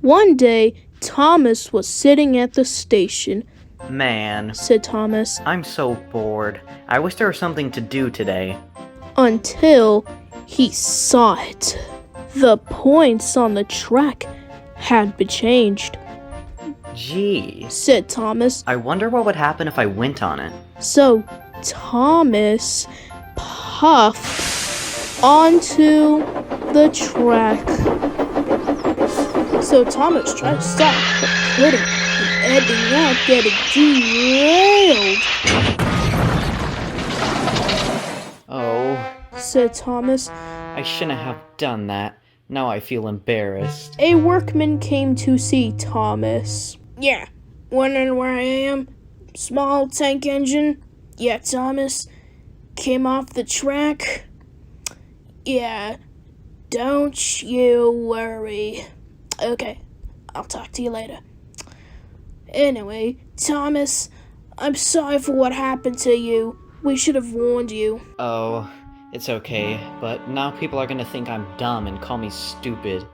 One day, Thomas was sitting at the station. Man, Said Thomas, I'm so bored. I wish there was something to do today. until he saw it. The points on the track had been changed. Gee, Said Thomas. I wonder what would happen if I went on it. So Thomas puffed onto the track. So Thomas tried to stop, but couldn't, and ending up getting derailed. Oh, Said Thomas. I shouldn't have done that. Now I feel embarrassed. A workman came to see Thomas. Yeah, wondering where I am? Small tank engine? Yeah, Thomas. Came off the track? Yeah, don't you worry. Okay, I'll talk to you later. Anyway, Thomas, I'm sorry for what happened to you. We should have warned you. Oh, it's okay, but now people are gonna think I'm dumb and call me stupid.